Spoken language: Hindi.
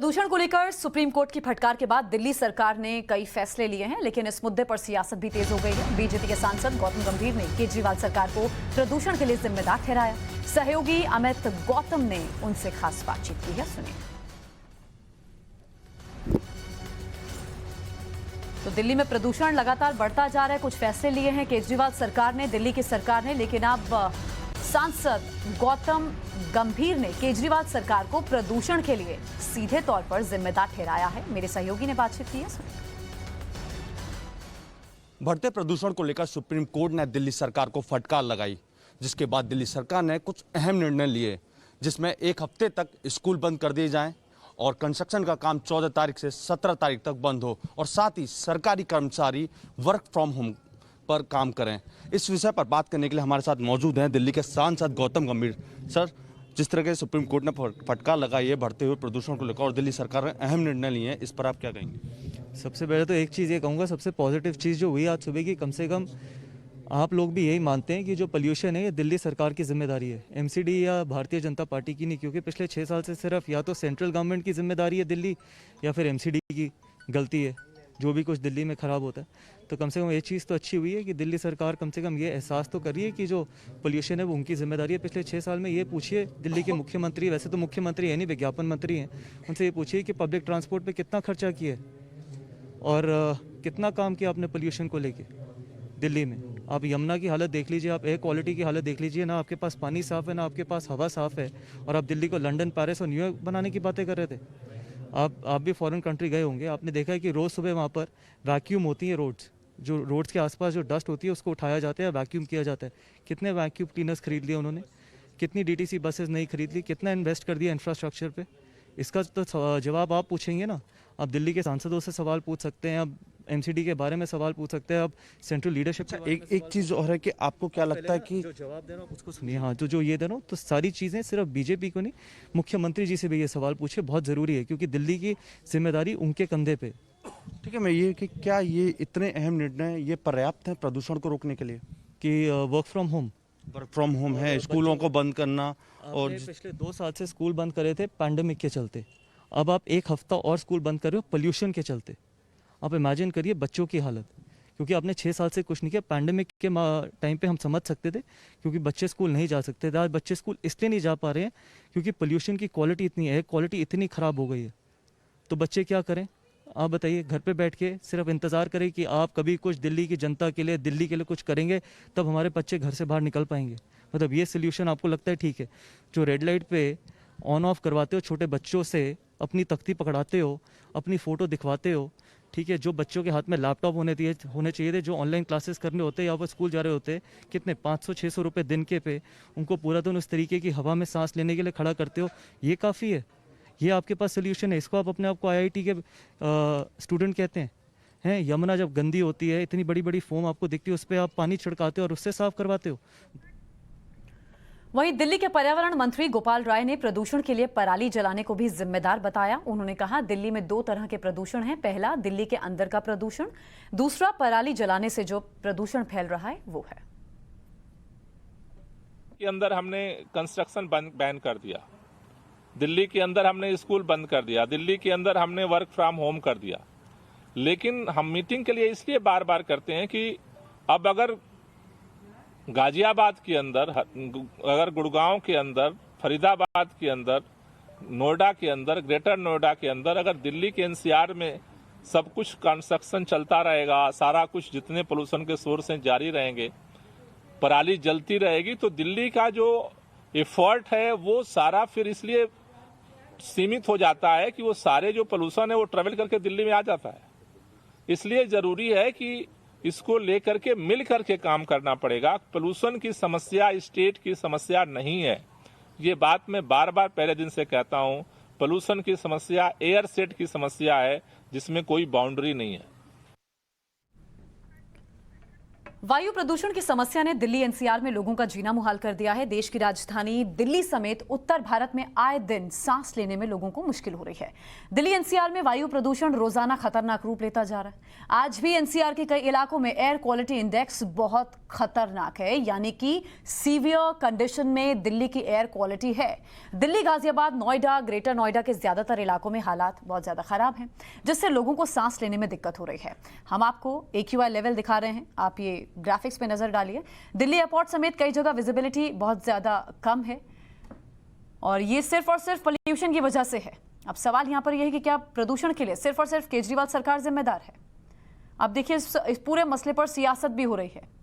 प्रदूषण को लेकर सुप्रीम कोर्ट की फटकार के बाद दिल्ली सरकार ने कई फैसले लिए हैं, लेकिन इस मुद्दे पर सियासत भी तेज हो गई है। बीजेपी के सांसद गौतम गंभीर ने केजरीवाल सरकार को प्रदूषण के लिए जिम्मेदार ठहराया। सहयोगी अमित गौतम ने उनसे खास बातचीत की है, सुनिए। तो दिल्ली में प्रदूषण लगातार बढ़ता जा रहा है। कुछ फैसले लिए हैं केजरीवाल सरकार ने, दिल्ली की सरकार ने, लेकिन अब सांसद गौतम गंभीर ने केजरीवाल सरकार को प्रदूषण के लिए सीधे तौर पर जिम्मेदार ठहराया है। मेरे सहयोगी ने बातचीत की है, सुनिए। बढ़ते प्रदूषण को लेकर सुप्रीम कोर्ट ने दिल्ली सरकार को फटकार लगाई, जिसके बाद दिल्ली सरकार ने कुछ अहम निर्णय लिए, जिसमें एक हफ्ते तक स्कूल बंद कर दिए जाएं और कंस्ट्रक्शन का काम 14 तारीख से 17 तारीख तक बंद हो और साथ ही सरकारी कर्मचारी वर्क फ्रॉम होम पर काम करें। इस विषय पर बात करने के लिए हमारे साथ मौजूद हैं दिल्ली के सांसद गौतम गंभीर। सर, जिस तरह के सुप्रीम कोर्ट ने फटकार लगाई है बढ़ते हुए प्रदूषण को लेकर और दिल्ली सरकार ने अहम निर्णय लिए हैं, इस पर आप क्या कहेंगे? सबसे पहले तो एक चीज़ ये कहूँगा, सबसे पॉजिटिव चीज़ जो हुई आज सुबह की, कम से कम आप लोग भी यही मानते हैं कि जो पोल्यूशन है ये दिल्ली सरकार की जिम्मेदारी है, एमसीडी या भारतीय जनता पार्टी की नहीं, क्योंकि पिछले 6 साल से सिर्फ या तो सेंट्रल गवर्नमेंट की जिम्मेदारी है दिल्ली या फिर एमसीडी की गलती है जो भी कुछ दिल्ली में ख़राब होता है। तो कम से कम ये चीज़ तो अच्छी हुई है कि दिल्ली सरकार कम से कम ये एहसास तो कर रही है कि जो पोल्यूशन है वो उनकी जिम्मेदारी है। पिछले 6 साल में ये पूछिए दिल्ली के मुख्यमंत्री, वैसे तो मुख्यमंत्री है नहीं, विज्ञापन मंत्री हैं, उनसे ये पूछिए कि पब्लिक ट्रांसपोर्ट पे कितना खर्चा किया है और कितना काम किया आपने पोल्यूशन को लेके दिल्ली में। आप यमुना की हालत देख लीजिए, आप एयर क्वालिटी की हालत देख लीजिए, ना आपके पास पानी साफ़ है ना आपके पास हवा साफ़ है, और आप दिल्ली को लंदन, पेरिस और न्यूयॉर्क बनाने की बातें कर रहे थे। आप भी फॉरेन कंट्री गए होंगे, आपने देखा है कि रोज़ सुबह वहाँ पर वैक्यूम होती है, जो रोड्स के आसपास जो डस्ट होती है उसको उठाया जाता है, वैक्यूम किया जाता है। कितने वैक्यूम क्लीनर्स खरीद लिए उन्होंने, कितनी डीटीसी बसेस नहीं खरीद ली, कितना इन्वेस्ट कर दिया इंफ्रास्ट्रक्चर पे। इसका तो जवाब आप पूछेंगे ना, आप दिल्ली के सांसदों से सवाल पूछ सकते हैं, आप एमसीडी के बारे में सवाल पूछ सकते हैं, आप सेंट्रल लीडरशिप अच्छा, एक चीज़ और है कि आपको क्या लगता है कि जो जवाब दे रहा हूँ उसको सुनिए। हाँ, जो ये दे रहा हूँ तो सारी चीज़ें सिर्फ बीजेपी को नहीं, मुख्यमंत्री जी से भी ये सवाल पूछे, बहुत ज़रूरी है, क्योंकि दिल्ली की जिम्मेदारी उनके कंधे पे। ठीक है, मैं ये कि क्या ये इतने अहम निर्णय ये पर्याप्त हैं प्रदूषण को रोकने के लिए कि वर्क फ्रॉम होम है, स्कूलों को बंद करना, और पिछले 2 साल से स्कूल बंद करे थे पैंडेमिक के चलते, अब आप 1 हफ्ता और स्कूल बंद कर रहे हो पोल्यूशन के चलते। आप इमेजिन करिए बच्चों की हालत, क्योंकि आपने 6 साल से कुछ नहीं किया। पैंडेमिक के टाइम पे हम समझ सकते थे क्योंकि बच्चे स्कूल नहीं जा सकते थे। आज बच्चे स्कूल इसलिए नहीं जा पा रहे हैं क्योंकि पोल्यूशन की क्वालिटी इतनी है, क्वालिटी इतनी ख़राब हो गई है। तो बच्चे क्या करें आप बताइए? घर पे बैठ के सिर्फ इंतज़ार करें कि आप कभी कुछ दिल्ली की जनता के लिए, दिल्ली के लिए कुछ करेंगे, तब हमारे बच्चे घर से बाहर निकल पाएंगे। मतलब ये सोल्यूशन आपको लगता है ठीक है? जो रेड लाइट पे ऑन ऑफ करवाते हो छोटे बच्चों से, अपनी तख्ती पकड़ाते हो, अपनी फ़ोटो दिखवाते हो, ठीक है, जो बच्चों के हाथ में लैपटॉप होने चाहिए थे, जो ऑनलाइन क्लासेस करने होते हैं या वो स्कूल जा रहे होते, कितने 500-600 रुपये दिन के पे उनको पूरा दिन उस तरीके की हवा में सांस लेने के लिए खड़ा करते हो, ये काफ़ी है? ये आपके पास सोल्यूशन है? इसको आप अपने आप को आईआईटी के स्टूडेंट कहते हैं? यमुना जब गंदी होती है, इतनी बड़ी बड़ी फोम आपको दिखती है, उस पर आप पानी छिड़काते हो और उससे साफ करवाते हो। वहीं दिल्ली के पर्यावरण मंत्री गोपाल राय ने प्रदूषण के लिए पराली जलाने को भी जिम्मेदार बताया। उन्होंने कहा दिल्ली में 2 तरह के प्रदूषण हैं, पहला दिल्ली के अंदर का प्रदूषण, दूसरा पराली जलाने से जो प्रदूषण फैल रहा है वो है। के अंदर हमने कंस्ट्रक्शन बैन कर दिया, दिल्ली के अंदर हमने स्कूल बंद कर दिया, दिल्ली के अंदर हमने वर्क फ्रॉम होम कर दिया। लेकिन हम मीटिंग के लिए इसलिए बार बार करते हैं कि अब अगर गाजियाबाद के अंदर, अगर गुड़गांव के अंदर, फरीदाबाद के अंदर, नोएडा के अंदर, ग्रेटर नोएडा के अंदर, अगर दिल्ली के एनसीआर में सब कुछ कंस्ट्रक्शन चलता रहेगा, सारा कुछ जितने पोल्यूशन के सोर्स हैं जारी रहेंगे, पराली जलती रहेगी, तो दिल्ली का जो एफर्ट है वो सारा फिर इसलिए सीमित हो जाता है कि वो सारे जो पोल्यूशन है वो ट्रेवल करके दिल्ली में आ जाता है। इसलिए जरूरी है कि इसको लेकर के मिल करके काम करना पड़ेगा। पोल्यूशन की समस्या स्टेट की समस्या नहीं है, ये बात मैं बार बार पहले दिन से कहता हूं। पोल्यूशन की समस्या एयर सेट की समस्या है जिसमें कोई बाउंड्री नहीं है। वायु प्रदूषण की समस्या ने दिल्ली एनसीआर में लोगों का जीना मुहाल कर दिया है। देश की राजधानी दिल्ली समेत उत्तर भारत में आए दिन सांस लेने में लोगों को मुश्किल हो रही है। दिल्ली एनसीआर में वायु प्रदूषण रोजाना खतरनाक रूप लेता जा रहा है। आज भी एनसीआर के कई इलाकों में एयर क्वालिटी इंडेक्स बहुत खतरनाक है, यानी कि सीवियर कंडीशन में दिल्ली की एयर क्वालिटी है। दिल्ली, गाजियाबाद, नोएडा, ग्रेटर नोएडा के ज्यादातर इलाकों में हालात बहुत ज्यादा खराब हैं, जिससे लोगों को सांस लेने में दिक्कत हो रही है। हम आपको AQI लेवल दिखा रहे हैं, आप ये ग्राफिक्स पे नजर डालिए। दिल्ली एयरपोर्ट समेत कई जगह विजिबिलिटी बहुत ज्यादा कम है और ये सिर्फ और सिर्फ पोल्यूशन की वजह से है। अब सवाल यहां पर यह है कि क्या प्रदूषण के लिए सिर्फ और सिर्फ केजरीवाल सरकार जिम्मेदार है? अब देखिए, इस पूरे मसले पर सियासत भी हो रही है।